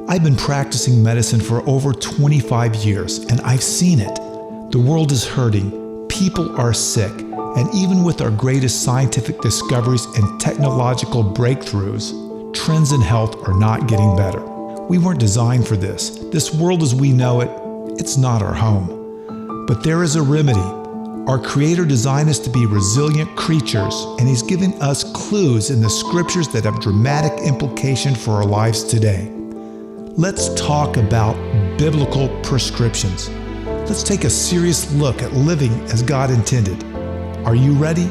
I've been practicing medicine for over 25 years, and I've seen it. The world is hurting, people are sick, and even with our greatest scientific discoveries and technological breakthroughs, trends in health are not getting better. We weren't designed for this. This world as we know it, it's not our home. But there is a remedy. Our Creator designed us to be resilient creatures, and He's given us clues in the scriptures that have dramatic implication for our lives today. Let's talk about biblical prescriptions. Let's take a serious look at living as God intended. Are you ready?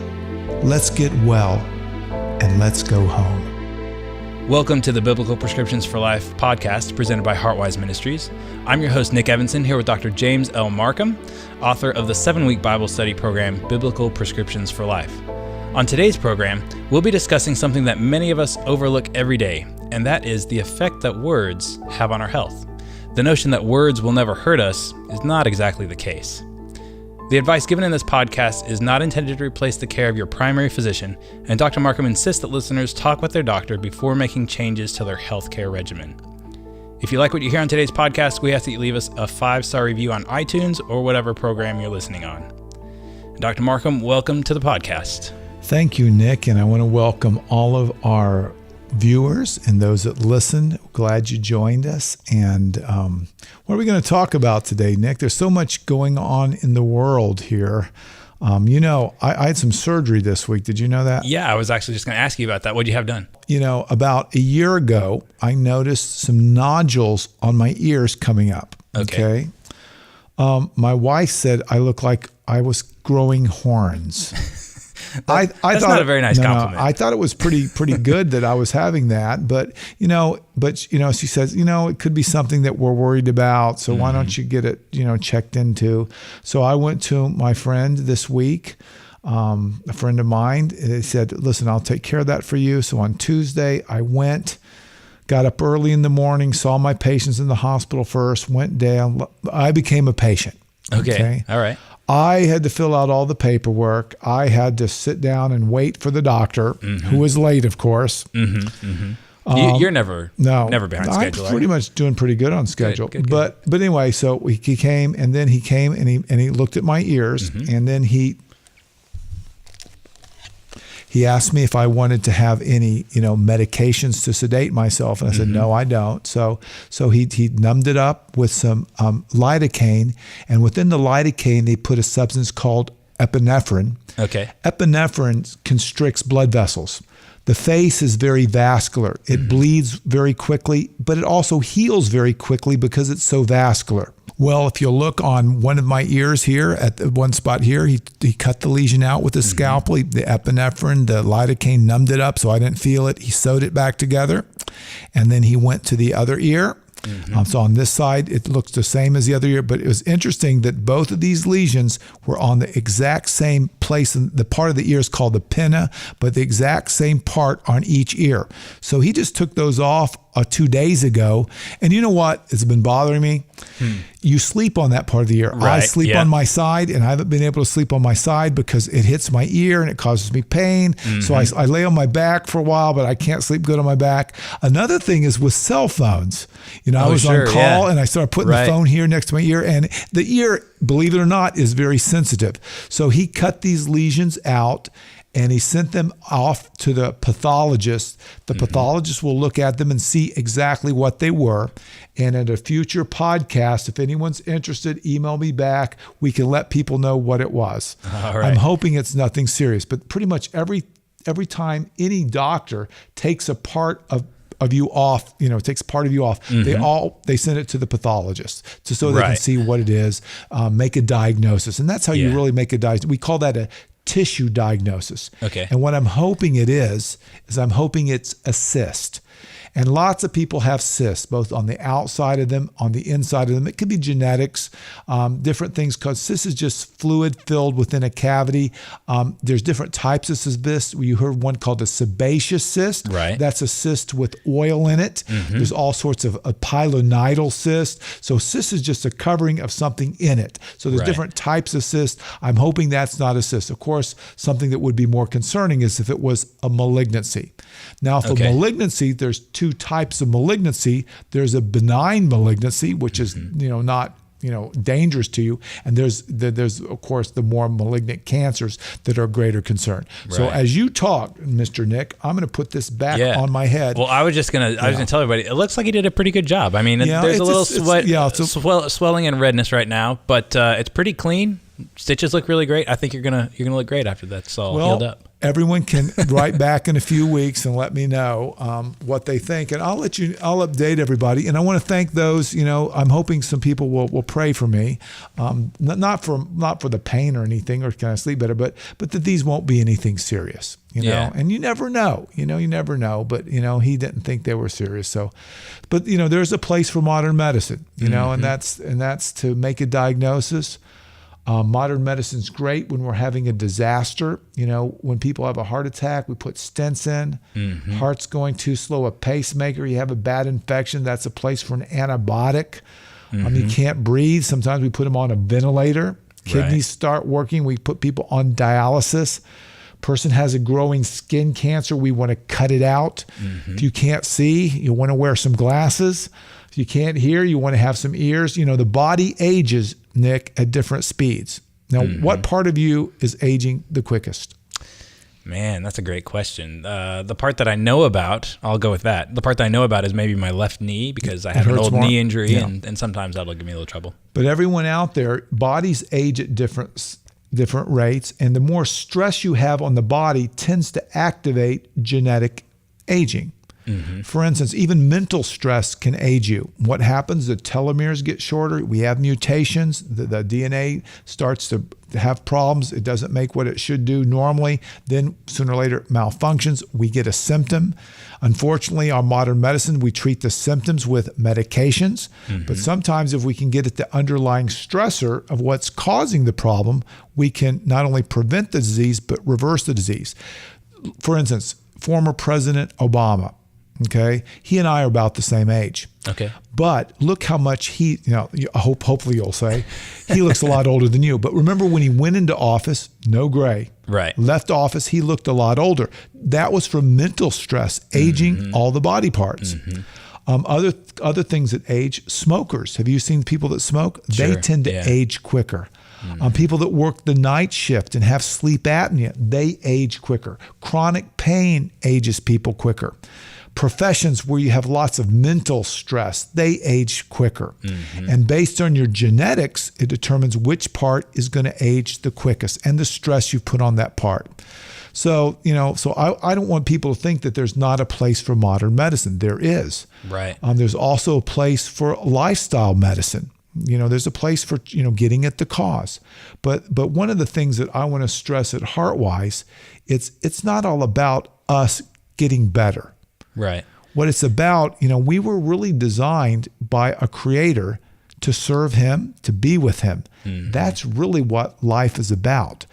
Let's get well, and let's go home. Welcome to the Biblical Prescriptions for Life podcast presented by Heartwise Ministries. I'm your host, Nick Evanson, here with Dr. James L. Marcum, author of the 7-week Bible study program, Biblical Prescriptions for Life. On today's program, we'll be discussing something that many of us overlook every day, and that is the effect that words have on our health. The notion that words will never hurt us is not exactly the case. The advice given in this podcast is not intended to replace the care of your primary physician, and Dr. Marcum insists that listeners talk with their doctor before making changes to their healthcare regimen. If you like what you hear on today's podcast, we ask that you leave us a 5-star review on iTunes or whatever program you're listening on. Dr. Marcum, welcome to the podcast. Thank you, Nick, and I want to welcome all of our viewers and those that listen. Glad you joined us. And what are we going to talk about today, Nick? There's so much going on in the world here. I had some surgery this week. Did you know that? Yeah, I was actually just going to ask you about that. What did you have done? About a year ago, I noticed some nodules on my ears coming up. Okay. My wife said I look like I was growing horns. That's not a very nice compliment. I thought it was pretty good that I was having that, but she says, it could be something that we're worried about. So why don't you get it, checked into? So I went to my friend this week, a friend of mine, and they said, listen, I'll take care of that for you. So on Tuesday I went, got up early in the morning, saw my patients in the hospital first, went down. I became a patient. Okay. All right. I had to fill out all the paperwork. I had to sit down and wait for the doctor, who was late, of course. You're never behind schedule. I'm pretty much doing pretty good on schedule. Good. But anyway, so he came, and then he came and he looked at my ears, and then he asked me if I wanted to have any, medications to sedate myself. And I said, no, I don't. So he numbed it up with some lidocaine. And within the lidocaine, they put a substance called epinephrine. Okay. Epinephrine constricts blood vessels. The face is very vascular. It bleeds very quickly, but it also heals very quickly because it's so vascular. Well, if you'll look on one of my ears here, at the one spot here, he cut the lesion out with a scalpel. The epinephrine, the lidocaine numbed it up so I didn't feel it. He sewed it back together. And then he went to the other ear. So on this side, it looks the same as the other ear, but it was interesting that both of these lesions were on the exact same place. And the part of the ear is called the pinna, but the exact same part on each ear. So he just took those off 2 days ago. And you know what? It's been bothering me. You sleep on that part of the ear. Right, I sleep on my side, and I haven't been able to sleep on my side because it hits my ear and it causes me pain. So I lay on my back for a while, but I can't sleep good on my back. Another thing is with cell phones. I was on call and I started putting the phone here next to my ear, and the ear, believe it or not, is very sensitive. So he cut these lesions out and he sent them off to the pathologist. The pathologist will look at them and see exactly what they were. And at a future podcast, if anyone's interested, email me back. We can let people know what it was. All right. I'm hoping it's nothing serious, but pretty much every time any doctor takes a part of you off, takes part of you off, they send it to the pathologist so they can see what it is, make a diagnosis. And that's how you really make a diagnosis. We call that a tissue diagnosis. Okay. And what I'm hoping it is I'm hoping it's a cyst. And lots of people have cysts, both on the outside of them, on the inside of them. It could be genetics, different things, because cyst is just fluid filled within a cavity. There's different types of cysts. You heard one called a sebaceous cyst. Right. That's a cyst with oil in it. There's all sorts of a pilonidal cyst. So cyst is just a covering of something in it. So there's different types of cysts. I'm hoping that's not a cyst. Of course, something that would be more concerning is if it was a malignancy. Now, for malignancy, there's two two types of malignancy. There's a benign malignancy, which is, not, dangerous to you. And there's of course the more malignant cancers that are of greater concern. Right. So as you talk, Mr. Nick, I'm going to put this back on my head. Well, I was going to tell everybody, it looks like he did a pretty good job. I mean, there's a little swelling and redness right now, but it's pretty clean. Stitches look really great. I think you're gonna look great after that's all healed up. Everyone can write back in a few weeks and let me know what they think, and I'll update everybody. And I want to thank those. I'm hoping some people will pray for me, not for the pain or anything, or can I sleep better, but that these won't be anything serious. And you never know. You never know. But he didn't think they were serious. So, but there's a place for modern medicine. And that's to make a diagnosis. Modern medicine's great when we're having a disaster. When people have a heart attack, we put stents in. Heart's going too slow, a pacemaker. You have a bad infection, that's a place for an antibiotic. You can't breathe. Sometimes we put them on a ventilator. Kidneys start working. We put people on dialysis. Person has a growing skin cancer. We want to cut it out. If you can't see, you want to wear some glasses. If you can't hear, you want to have some ears. The body ages, Nick, at different speeds. Now, what part of you is aging the quickest? Man, that's a great question. The part that I know about, I'll go with that. The part that I know about is maybe my left knee, because I have an old knee injury, and sometimes that'll give me a little trouble. But everyone out there, bodies age at different rates, and the more stress you have on the body tends to activate genetic aging. For instance, even mental stress can age you. What happens? The telomeres get shorter. We have mutations. The DNA starts to have problems. It doesn't make what it should do normally. Then sooner or later it malfunctions. We get a symptom. Unfortunately, our modern medicine, we treat the symptoms with medications. But sometimes if we can get at the underlying stressor of what's causing the problem, we can not only prevent the disease, but reverse the disease. For instance, former President Obama, okay, he and I are about the same age. Okay. But look how much hopefully you'll say, he looks a lot older than you. But remember when he went into office, no gray. Right. Left office, he looked a lot older. That was from mental stress, aging all the body parts. Other things that age, smokers. Have you seen people that smoke? Sure. They tend to age quicker. People that work the night shift and have sleep apnea, they age quicker. Chronic pain ages people quicker. Professions where you have lots of mental stress, they age quicker. And based on your genetics, it determines which part is going to age the quickest and the stress you put on that part. So, I don't want people to think that there's not a place for modern medicine. There is. Right. There's also a place for lifestyle medicine. There's a place for, getting at the cause. But one of the things that I want to stress at Heartwise, it's not all about us getting better. Right. What it's about, we were really designed by a creator to serve him, to be with him. That's really what life is about.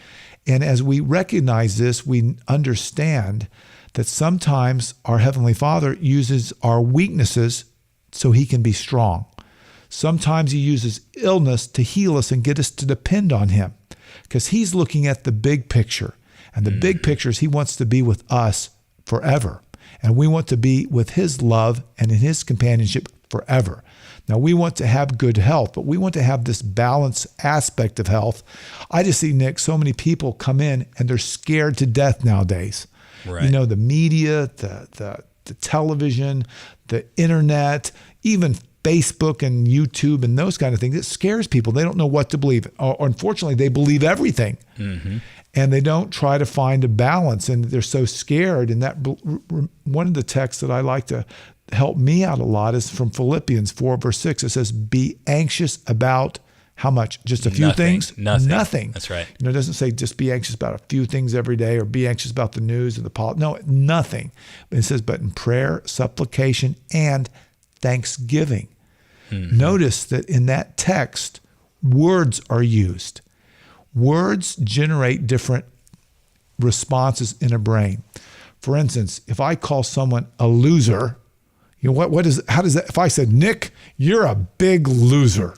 And as we recognize this, we understand that sometimes our Heavenly Father uses our weaknesses so he can be strong. Sometimes he uses illness to heal us and get us to depend on him, because he's looking at the big picture. And the big picture is he wants to be with us forever. And we want to be with his love and in his companionship forever. Now, we want to have good health, but we want to have this balanced aspect of health. I just see, Nick, so many people come in and they're scared to death nowadays. Right. The media, the television, the internet, even Facebook and YouTube and those kind of things. It scares people. They don't know what to believe. Or unfortunately, they believe everything. And they don't try to find a balance, and they're so scared. And that one of the texts that I like to help me out a lot is from Philippians 4 verse 6. It says, be anxious about how much? Just a few things? Nothing. That's right. It doesn't say just be anxious about a few things every day or be anxious about the news or the politics. No, nothing. It says, but in prayer, supplication, and thanksgiving. Notice that in that text, words are used. Words generate different responses in a brain. For instance, if I call someone a loser, how does that, if I said, Nick, you're a big loser,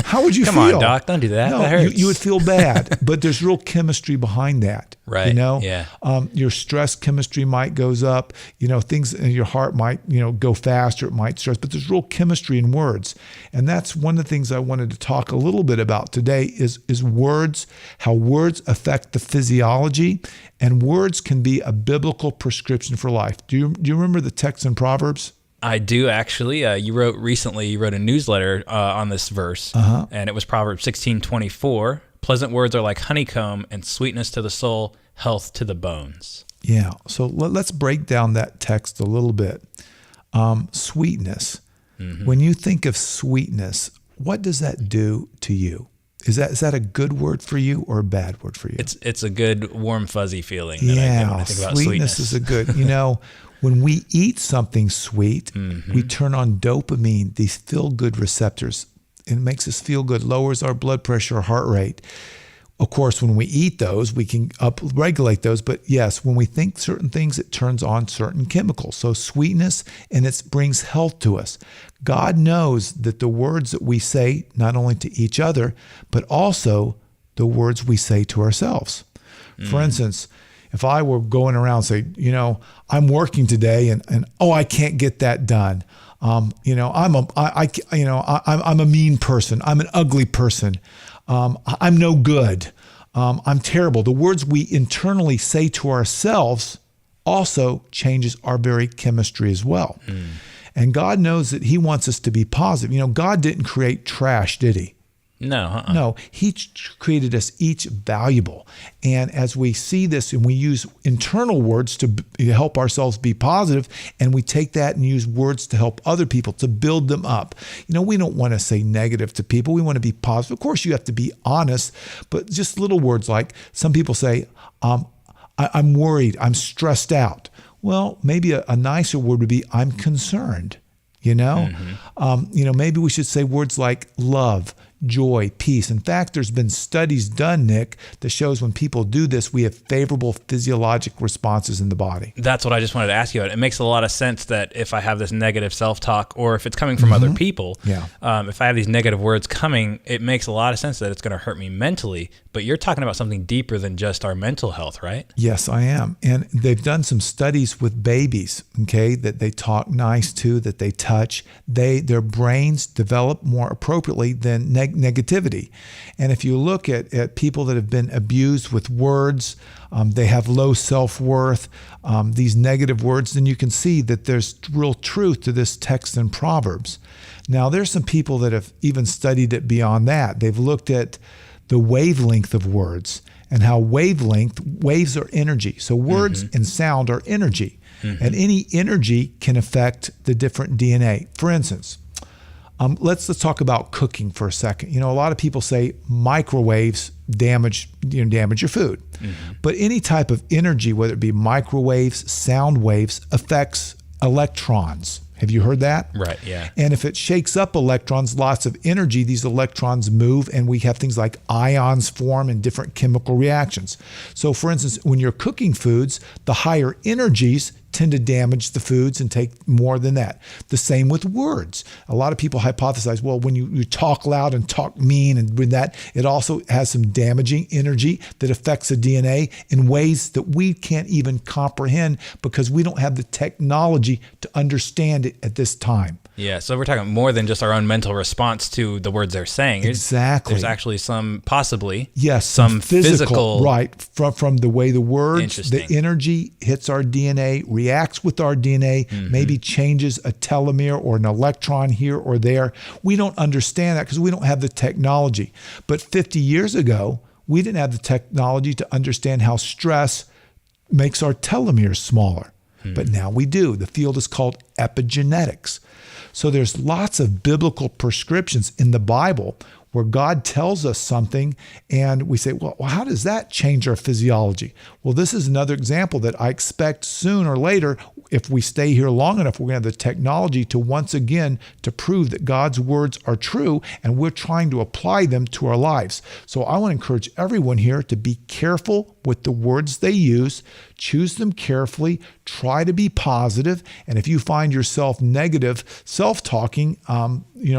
How would you Come feel? on, doc, don't do that. No, That hurts. you would feel bad, but there's real chemistry behind that. Right. You know, Yeah. Your stress chemistry might goes up, things in your heart might, go faster, it might stress, but there's real chemistry in words. And that's one of the things I wanted to talk a little bit about today is words, how words affect the physiology, and words can be a biblical prescription for life. Do you remember the text in Proverbs? I do actually. You wrote a newsletter on this verse, and it was Proverbs 16:24. Pleasant words are like honeycomb, and sweetness to the soul, health to the bones. Yeah. So let's break down that text a little bit. Sweetness. Mm-hmm. When you think of sweetness, what does that do to you? Is that a good word for you or a bad word for you? It's a good warm fuzzy feeling. Yeah. That I get when I think about sweetness is a good. When we eat something sweet, we turn on dopamine, these feel-good receptors. It makes us feel good, lowers our blood pressure, our heart rate. Of course, when we eat those, we can upregulate those. But yes, when we think certain things, it turns on certain chemicals. So sweetness, and it brings health to us. God knows that the words that we say, not only to each other, but also the words we say to ourselves. For instance, if I were going around saying, I'm working today and I can't get that done. I'm a mean person. I'm an ugly person. I'm no good. I'm terrible. The words we internally say to ourselves also changes our very chemistry as well. And God knows that He wants us to be positive. God didn't create trash, did He? No. No, He created us each valuable. And as we see this and we use internal words to help ourselves be positive, and we take that and use words to help other people, to build them up. We don't want to say negative to people. We want to be positive. Of course, you have to be honest, but just little words like some people say, I'm worried, I'm stressed out. Well, maybe a nicer word would be, I'm concerned. Maybe we should say words like love, joy, peace. In fact, there's been studies done, Nick, that shows when people do this, we have favorable physiologic responses in the body. That's what I just wanted to ask you about. It makes a lot of sense that if I have this negative self-talk, or if it's coming from other people, if I have these negative words coming, it makes a lot of sense that it's going to hurt me mentally. But you're talking about something deeper than just our mental health, right? Yes, I am. And they've done some studies with babies, that they talk nice to, that they touch. Their brains develop more appropriately than negativity. And if you look at people that have been abused with words, they have low self-worth, these negative words, then you can see that there's real truth to this text in Proverbs. Now, there's some people that have even studied it beyond that. They've looked at the wavelength of words and how waves are energy. So words and sound are energy. And any energy can affect the different DNA. For instance, let's talk about cooking for a second. A lot of people say microwaves damage your food. But any type of energy, whether it be microwaves, sound waves, affects electrons. Have you heard that? Right, yeah. And if it shakes up electrons, lots of energy, these electrons move, and we have things like ions form and different chemical reactions. So for instance, when you're cooking foods, the higher energies tend to damage the foods and take more than that. The same with words. A lot of people hypothesize, well, when you talk loud and talk mean, and with that, it also has some damaging energy that affects the DNA in ways that we can't even comprehend because we don't have the technology to understand it at this time. Yeah, so we're talking more than just our own mental response to the words they're saying. Exactly. There's actually some, possibly, yes, some physical. Right, from the way the words, the energy hits our DNA, reacts with our DNA, maybe changes a telomere or an electron here or there. We don't understand that because we don't have the technology. But 50 years ago, we didn't have the technology to understand how stress makes our telomeres smaller. But now we do. The field is called epigenetics. So there's lots of biblical prescriptions in the Bible where God tells us something and we say, well, how does that change our physiology? Well, this is another example that I expect sooner or later, if we stay here long enough, we're going to have the technology to once again to prove that God's words are true and we're trying to apply them to our lives. So I want to encourage everyone here to be careful with the words they use, choose them carefully, try to be positive, and if you find yourself negative, self-talking,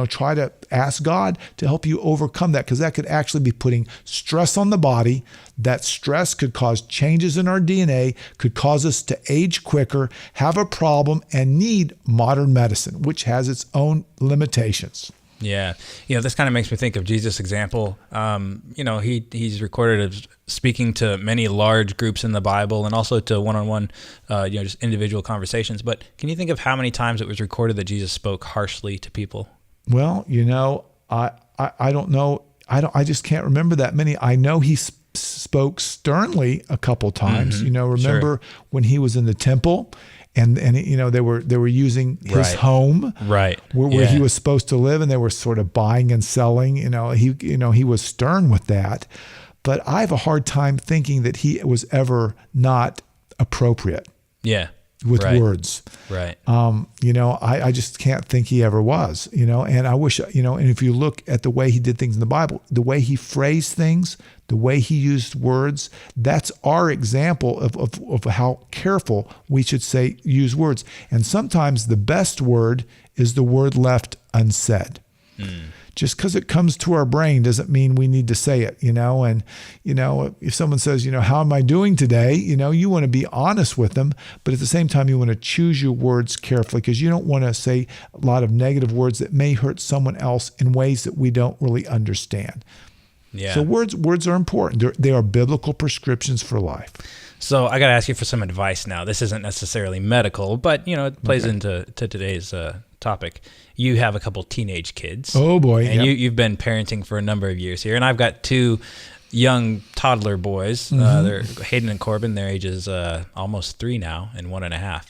try to ask God to help you overcome that, because that could actually be putting stress on the body. That stress could cause changes in our DNA, could cause us to age quicker, have a problem, and need modern medicine, which has its own limitations. Yeah. This kind of makes me think of Jesus' example. He's recorded as speaking to many large groups in the Bible and also to one-on-one, just individual conversations. But can you think of how many times it was recorded that Jesus spoke harshly to people? Well, I don't know. I just can't remember that many. I know he spoke sternly a couple times. Mm-hmm. Remember when he was in the temple? And they were using his home, right, where he was supposed to live, and they were sort of buying and selling. He was stern with that, but I have a hard time thinking that he was ever not appropriate. Yeah, with words, right. I just can't think he ever was. And I wish, and if you look at the way he did things in the Bible, the way he phrased things, the way he used words, that's our example of how careful we should use words. And sometimes the best word is the word left unsaid. Just because it comes to our brain doesn't mean we need to say it, And, if someone says, how am I doing today? You want to be honest with them, but at the same time, you want to choose your words carefully, because you don't want to say a lot of negative words that may hurt someone else in ways that we don't really understand. Yeah. So words are important. They are biblical prescriptions for life. So I got to ask you for some advice now. This isn't necessarily medical, but it plays into today's topic. You have a couple teenage kids. Oh boy! And you've been parenting for a number of years here, and I've got two young toddler boys. They're Hayden and Corbin. Their ages almost 3 now and 1.5.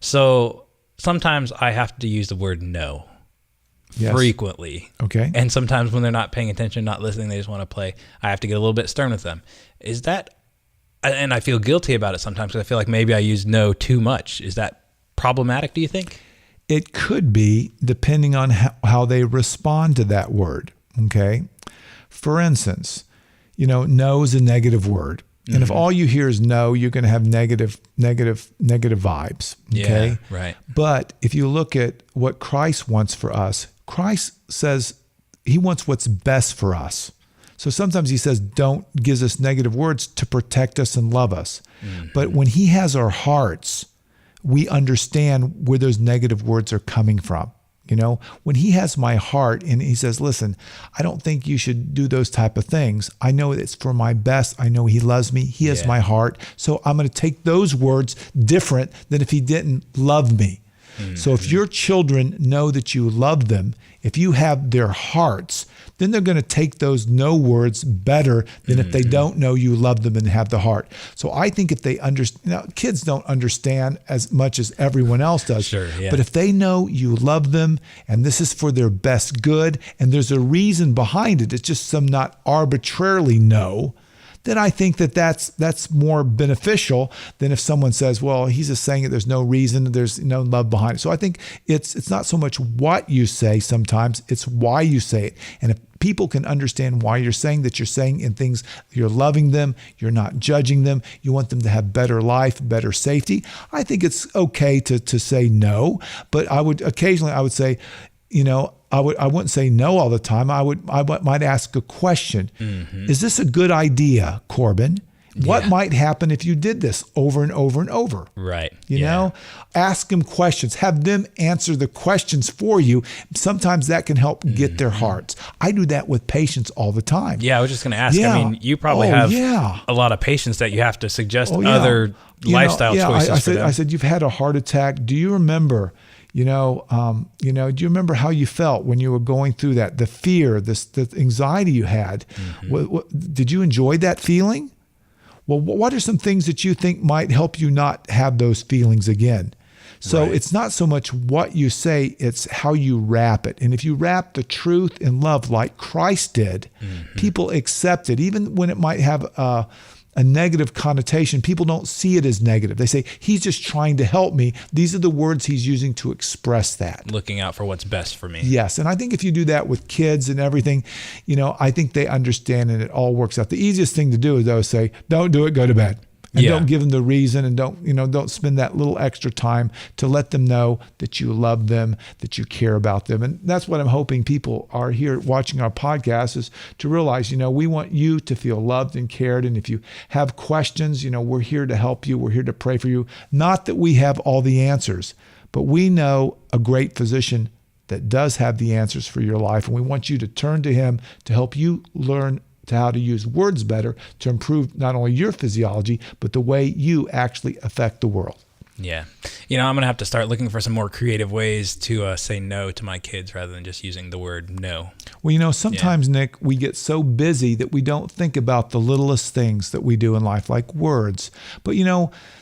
So sometimes I have to use the word no. Yes. Frequently. Okay. And sometimes when they're not paying attention, not listening, they just want to play, I have to get a little bit stern with them. Is that, and I feel guilty about it sometimes because I feel like maybe I use no too much. Is that problematic, do you think? It could be, depending on how they respond to that word. Okay. For instance, no is a negative word. And if all you hear is no, you're going to have negative vibes. Okay. Yeah, right. But if you look at what Christ wants for us, Christ says he wants what's best for us. So sometimes he says, gives us negative words to protect us and love us. But when he has our hearts, we understand where those negative words are coming from. When he has my heart and he says, listen, I don't think you should do those type of things. I know it's for my best. I know he loves me. He has my heart. So I'm going to take those words different than if he didn't love me. So if your children know that you love them, if you have their hearts, then they're going to take those no words better than if they don't know you love them and have the heart. So I think if they understand, kids don't understand as much as everyone else does. Sure, yeah. But if they know you love them and this is for their best good and there's a reason behind it, it's just some not arbitrarily no, then I think that's more beneficial than if someone says, well, he's just saying it, there's no reason, there's no love behind it. So I think it's not so much what you say sometimes, it's why you say it. And if people can understand why you're saying that, you're saying in things, you're loving them, you're not judging them, you want them to have better life, better safety, I think it's okay to say no. But I would say, I wouldn't say no all the time. I might ask a question. Is this a good idea, Corbin? What might happen if you did this over and over and over? Right. You know, ask them questions. Have them answer the questions for you. Sometimes that can help get their hearts. I do that with patients all the time. Yeah, I was just going to ask. Yeah. I mean, you probably have a lot of patients that you have to suggest other lifestyle choices for them. I said, you've had a heart attack. Do you remember? Do you remember how you felt when you were going through that? The fear, the anxiety you had. Did you enjoy that feeling? Well, what are some things that you think might help you not have those feelings again? So it's not so much what you say, it's how you wrap it. And if you wrap the truth in love like Christ did, people accept it, even when it might have a a negative connotation. People don't see it as negative. They say, he's just trying to help me. These are the words he's using to express that. Looking out for what's best for me. Yes. And I think if you do that with kids and everything, I think they understand and it all works out. The easiest thing to do is though say, don't do it, go to bed. And don't give them the reason, and don't spend that little extra time to let them know that you love them, that you care about them. And that's what I'm hoping people are here watching our podcast is to realize, we want you to feel loved and cared. And if you have questions, we're here to help you. We're here to pray for you. Not that we have all the answers, but we know a great physician that does have the answers for your life. And we want you to turn to him to help you learn to how to use words better to improve not only your physiology, but the way you actually affect the world. Yeah. I'm going to have to start looking for some more creative ways to say no to my kids rather than just using the word no. Well, sometimes, Nick, we get so busy that we don't think about the littlest things that we do in life, like words. But,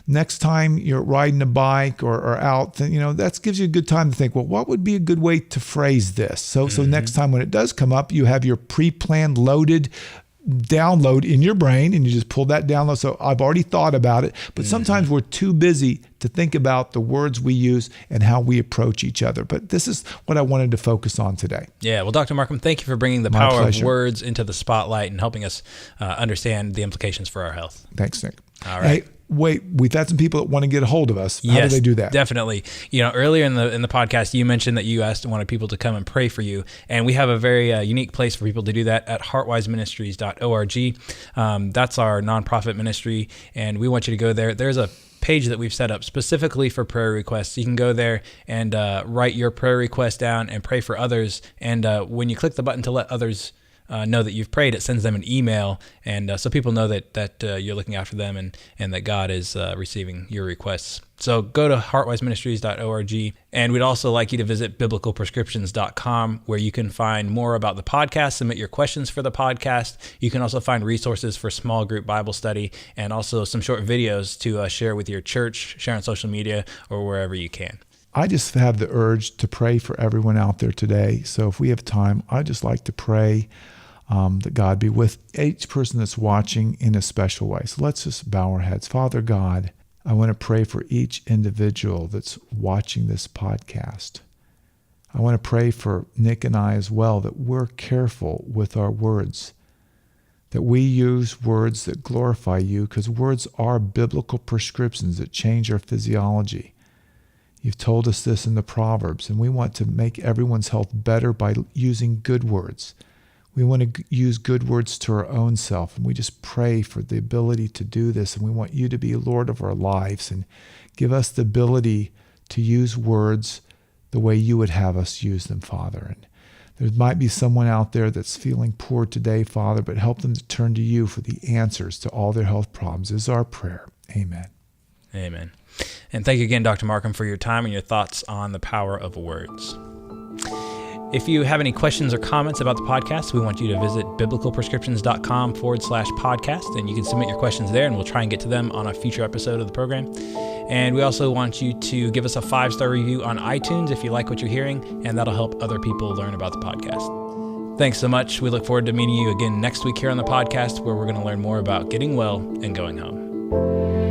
next time you're riding a bike or out, then, that gives you a good time to think, well, what would be a good way to phrase this? So next time when it does come up, you have your pre-planned, loaded download in your brain, and you just pull that download. So I've already thought about it, but sometimes we're too busy to think about the words we use and how we approach each other. But this is what I wanted to focus on today. Yeah. Well, Dr. Marcum, thank you for bringing the power of words into the spotlight and helping us understand the implications for our health. Thanks, Nick. All right. Hey, wait, we've had some people that want to get a hold of us. How do they do that? Definitely. Earlier in the podcast, you mentioned that you wanted people to come and pray for you. And we have a very unique place for people to do that at heartwiseministries.org. That's our nonprofit ministry. And we want you to go there. There's a page that we've set up specifically for prayer requests. You can go there and write your prayer request down and pray for others. And when you click the button to let others know that you've prayed, it sends them an email, and so people know that you're looking after them and that God is receiving your requests. So go to heartwiseministries.org, and we'd also like you to visit biblicalprescriptions.com, where you can find more about the podcast, submit your questions for the podcast. You can also find resources for small group Bible study, and also some short videos to share with your church, share on social media, or wherever you can. I just have the urge to pray for everyone out there today. So if we have time, I'd just like to pray that God be with each person that's watching in a special way. So let's just bow our heads. Father God, I want to pray for each individual that's watching this podcast. I want to pray for Nick and I as well, that we're careful with our words, that we use words that glorify you, because words are biblical prescriptions that change our physiology. You've told us this in the Proverbs, and we want to make everyone's health better by using good words. We want to use good words to our own self, and we just pray for the ability to do this, and we want you to be Lord of our lives and give us the ability to use words the way you would have us use them, Father. And there might be someone out there that's feeling poor today, Father, but help them to turn to you for the answers to all their health problems is our prayer. Amen. Amen. And thank you again, Dr. Marcum, for your time and your thoughts on the power of words. If you have any questions or comments about the podcast, we want you to visit biblicalprescriptions.com/podcast, and you can submit your questions there, and we'll try and get to them on a future episode of the program. And we also want you to give us a 5-star review on iTunes if you like what you're hearing, and that'll help other people learn about the podcast. Thanks so much. We look forward to meeting you again next week here on the podcast, where we're going to learn more about getting well and going home.